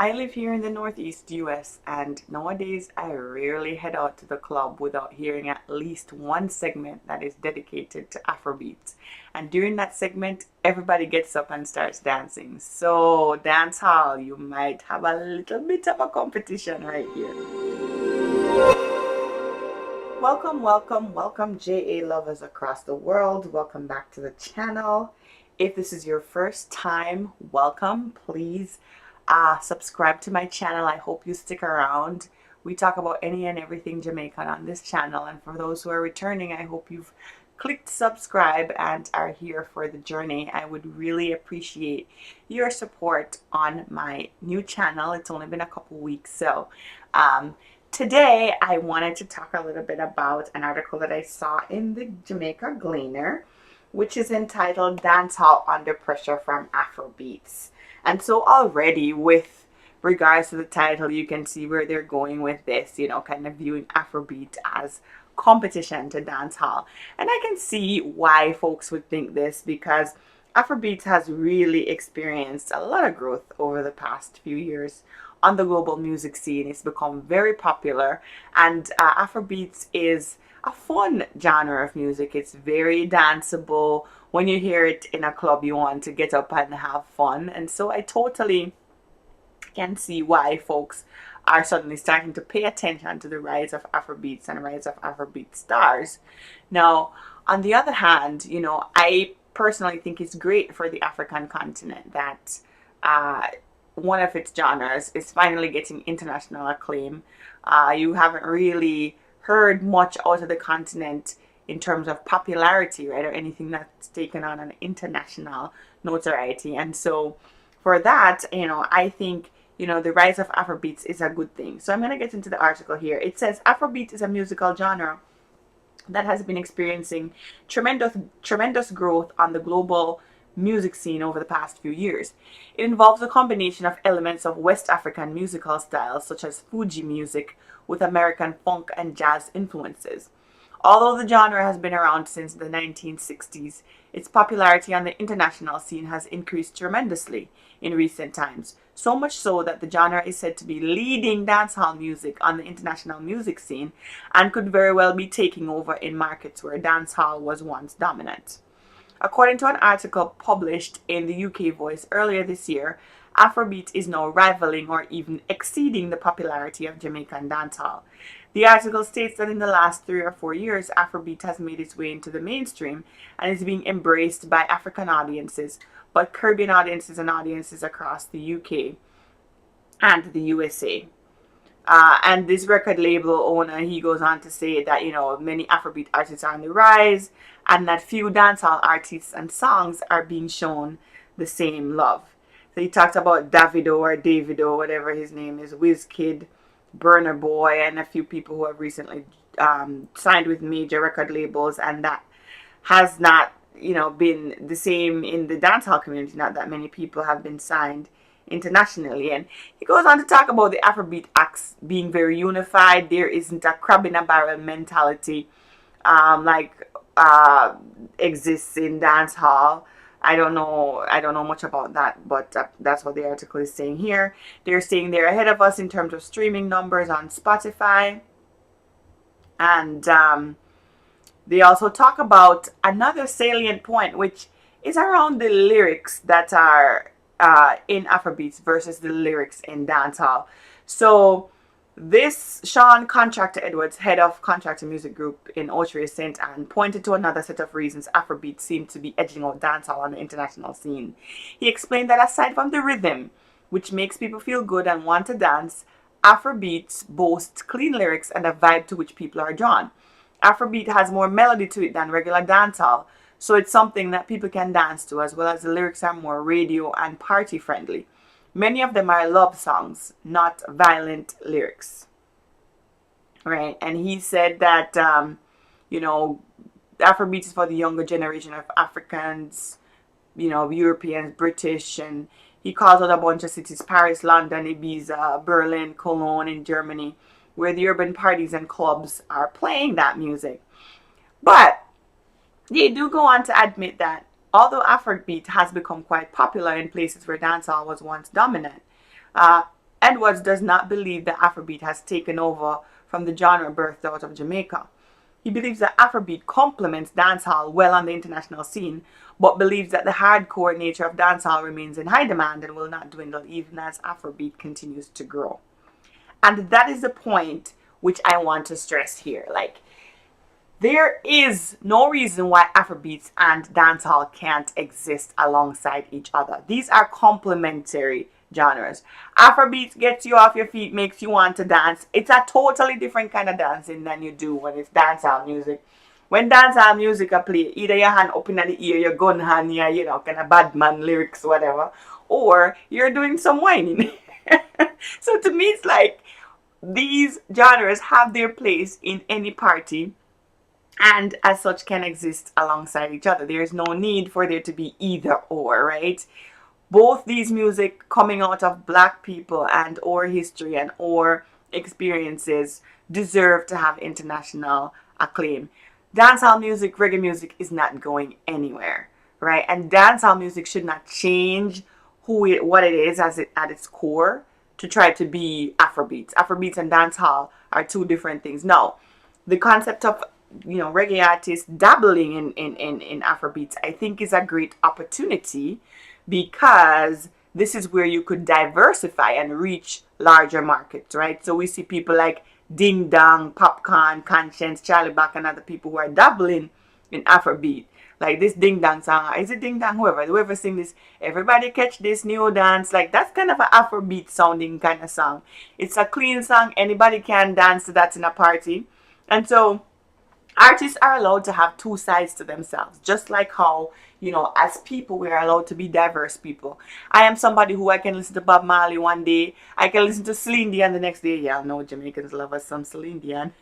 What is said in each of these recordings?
I live here in the Northeast US, and nowadays I rarely head out to the club without hearing at least one segment that is dedicated to Afrobeats. And during that segment, everybody gets up and starts dancing. So, dance hall, you might have a little bit of a competition right here. Welcome, welcome, welcome, JA lovers across the world. Welcome back to the channel. If this is your first time, welcome. Please subscribe to my channel. I hope you stick around. We talk about any and everything Jamaican on this channel. And for those who are returning, I hope you've clicked subscribe and are here for the journey. I would really appreciate your support on my new channel. It's only been a couple weeks, so today, I wanted to talk a little bit about an article that I saw in the Jamaica Gleaner, which is entitled Dancehall Under Pressure from Afrobeats. And so already with regards to the title, you can see where they're going with this, kind of viewing Afrobeat as competition to dancehall. And I can see why folks would think this, because Afrobeats has really experienced a lot of growth over the past few years on the global music scene. It's become very popular, and Afrobeats is a fun genre of music. It's very danceable. When you hear it in a club, you want to get up and have fun. And so I totally can see why folks are suddenly starting to pay attention to the rise of Afrobeats and rise of Afrobeat stars. Now, on the other hand, I personally think it's great for the African continent that one of its genres is finally getting international acclaim. You haven't really heard much out of the continent in terms of popularity, right, or anything that's taken on an international notoriety. And so for that, I think, the rise of Afrobeats is a good thing. So I'm going to get into the article here. It says Afrobeat is a musical genre that has been experiencing tremendous growth on the global music scene over the past few years. It involves a combination of elements of West African musical styles such as Fuji music with American funk and jazz influences. Although the genre has been around since the 1960s, its popularity on the international scene has increased tremendously in recent times, so much so that the genre is said to be leading dancehall music on the international music scene and could very well be taking over in markets where dancehall was once dominant. According to an article published in the UK Voice earlier this year, Afrobeat is now rivaling or even exceeding the popularity of Jamaican dancehall. The article states that in the last 3 or 4 years, Afrobeat has made its way into the mainstream and is being embraced by African audiences, but Caribbean audiences and audiences across the UK and the USA. And this record label owner, he goes on to say that, many Afrobeat artists are on the rise and that few dancehall artists and songs are being shown the same love. So he talked about Davido, whatever his name is, Wizkid, Burna Boy, and a few people who have recently signed with major record labels, and that has not, been the same in the dancehall community. Not that many people have been signed internationally. And he goes on to talk about the Afrobeat acts being very unified. There isn't a crab in a barrel mentality like exists in dancehall. I don't know much about that, but that's what the article is saying here. They're saying they're ahead of us in terms of streaming numbers on Spotify. And they also talk about another salient point, which is around the lyrics that are in Afrobeats versus the lyrics in dancehall. So this Sean Contractor Edwards, head of Contractor Music Group in Ochery St. Anne, pointed to another set of reasons Afrobeat seemed to be edging out dancehall on the international scene. He explained that aside from the rhythm, which makes people feel good and want to dance, Afrobeats boasts clean lyrics and a vibe to which people are drawn. Afrobeat has more melody to it than regular dancehall, so it's something that people can dance to, as well as the lyrics are more radio and party friendly. Many of them are love songs, not violent lyrics. Right? And he said that, Afrobeat is for the younger generation of Africans, Europeans, British, and he calls out a bunch of cities: Paris, London, Ibiza, Berlin, Cologne in Germany, where the urban parties and clubs are playing that music. But they do go on to admit that although Afrobeat has become quite popular in places where dancehall was once dominant, Edwards does not believe that Afrobeat has taken over from the genre birthed out of Jamaica. He believes that Afrobeat complements dancehall well on the international scene, but believes that the hardcore nature of dancehall remains in high demand and will not dwindle even as Afrobeat continues to grow. And that is the point which I want to stress here. Like, there is no reason why Afrobeats and dancehall can't exist alongside each other. These are complementary genres. Afrobeats gets you off your feet, makes you want to dance. It's a totally different kind of dancing than you do when it's dancehall music. When dancehall music are play, either your hand up in the ear, your gun hand, your, kind of bad man lyrics, whatever, or you're doing some whining. So to me, it's like these genres have their place in any party, and as such can exist alongside each other. There is no need for there to be either or, right? Both these music coming out of black people and or history and or experiences deserve to have international acclaim. Dancehall music, reggae music is not going anywhere, right? And dancehall music should not change what it is at its core to try to be Afrobeats. Afrobeats and dancehall are two different things. No, the concept of reggae artists dabbling in Afrobeats, I think, is a great opportunity, because this is where you could diversify and reach larger markets, right? So we see people like Ding Dong, Popcorn, Conscience, Charlie Black, and other people who are dabbling in Afrobeat. Like this Ding Dong song, is it Ding Dong? Whoever sing this, everybody catch this new dance. Like, that's kind of an Afrobeat sounding kind of song. It's a clean song. Anybody can dance to that in a party. And so artists are allowed to have two sides to themselves, just like how, as people, we are allowed to be diverse people. I am somebody who I can listen to Bob Marley one day, I can listen to Celine Dion the next day. Yeah, I know Jamaicans love us some Celine Dion.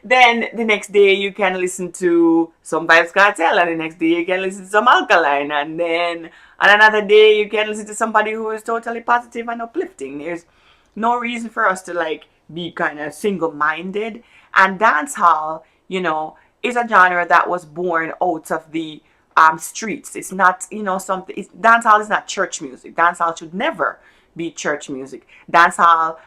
Then the next day you can listen to some Vibes Cartel, and the next day you can listen to some Alkaline, and then on another day you can listen to somebody who is totally positive and uplifting. There's no reason for us to like be kind of single-minded. And dancehall, is a genre that was born out of the streets. It's not, something. Dancehall is not church music. Dancehall should never be church music. Dancehall,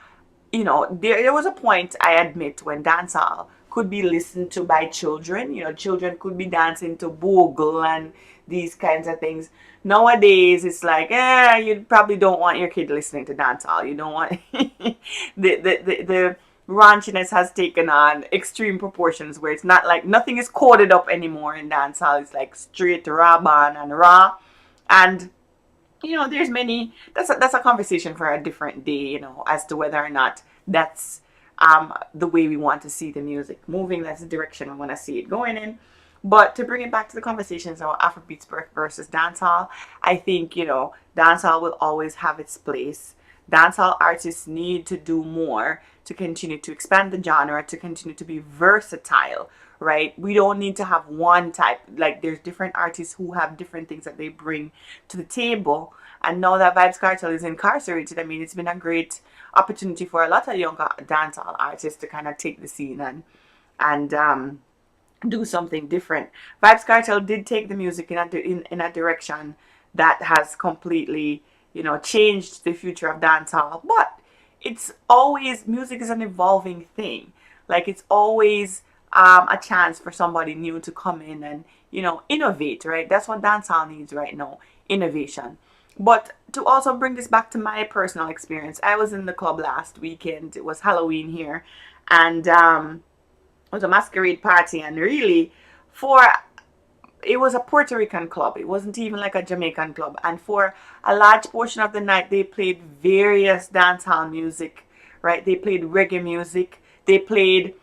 there was a point, I admit, when dancehall could be listened to by children. Children could be dancing to bogle and these kinds of things. Nowadays, it's like, you probably don't want your kid listening to dancehall. You don't want the raunchiness has taken on extreme proportions, where it's not like nothing is coded up anymore in dancehall. It's like straight raw band and raw, and there's many. That's a conversation for a different day. As to whether or not that's the way we want to see the music moving. That's the direction we want to see it going in. But to bring it back to the conversations about Afrobeats versus dancehall, I think dancehall will always have its place. Dancehall artists need to do more to continue to expand the genre, to continue to be versatile, right? We don't need to have one type. Like, there's different artists who have different things that they bring to the table. And now that Vibes Cartel is incarcerated, I mean, it's been a great opportunity for a lot of younger dancehall artists to kind of take the scene and do something different. Vibes Cartel did take the music in a direction that has completely changed the future of dancehall. But it's always, music is an evolving thing. Like, it's always a chance for somebody new to come in and innovate, right? That's what dancehall needs right now, innovation. But to also bring this back to my personal experience, I was in the club last weekend. It was Halloween here, and it was a masquerade party, and really it was a Puerto Rican club. It wasn't even like a Jamaican club. And for a large portion of the night, they played various dancehall music, right? They played reggae music. They played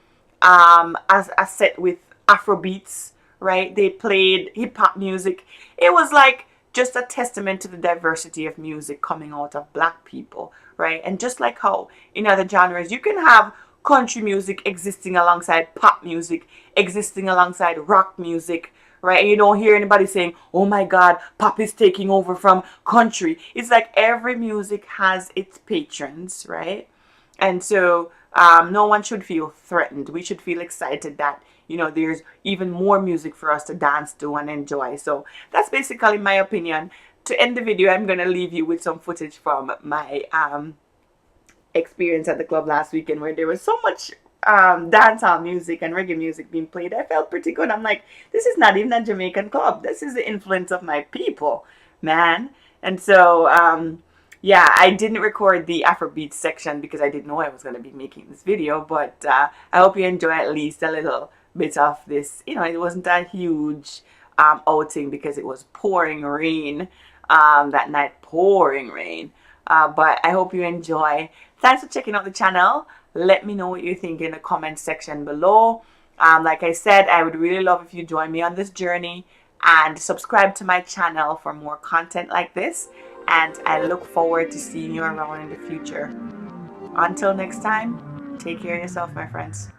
as a set with Afrobeats, right? They played hip hop music. It was like just a testament to the diversity of music coming out of black people, right? And just like how in other genres, you can have country music existing alongside pop music, existing alongside rock music, right? And you don't hear anybody saying, oh my God, pop is taking over from country. It's like every music has its patrons, right? And so no one should feel threatened. We should feel excited that, there's even more music for us to dance to and enjoy. So that's basically my opinion. to end the video, I'm gonna leave you with some footage from my experience at the club last weekend, where there was so much dancehall music and reggae music being played. I felt pretty good. I'm like, this is not even a Jamaican club. This is the influence of my people, man. And so yeah, I didn't record the Afrobeats section because I didn't know I was going to be making this video, but I hope you enjoy at least a little bit of this. You know, it wasn't a huge outing because it was pouring rain that night, pouring rain. But I hope you enjoy. Thanks for checking out the channel. Let me know what you think in the comment section below. Like I said, I would really love if you join me on this journey and subscribe to my channel for more content like this. And I look forward to seeing you around in the future. Until next time, take care of yourself, my friends.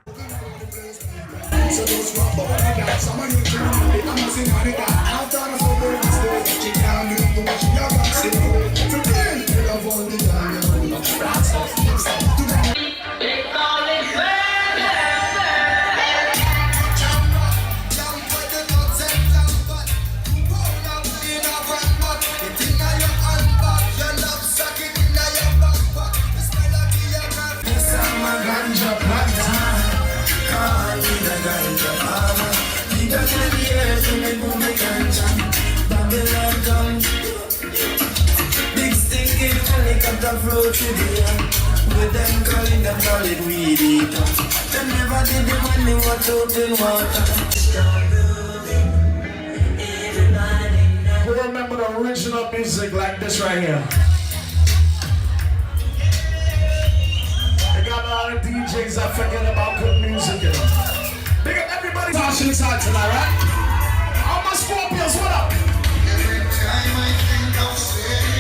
Big stinking helicopter flow to the air. With them calling them solid weed eater. They never did the money what open water. We remember the original music like this right here. They got a lot of DJs that forget about good music. You know. Big up everybody touching this out tonight, right? All my Scorpions, what up? Every time I think I'll say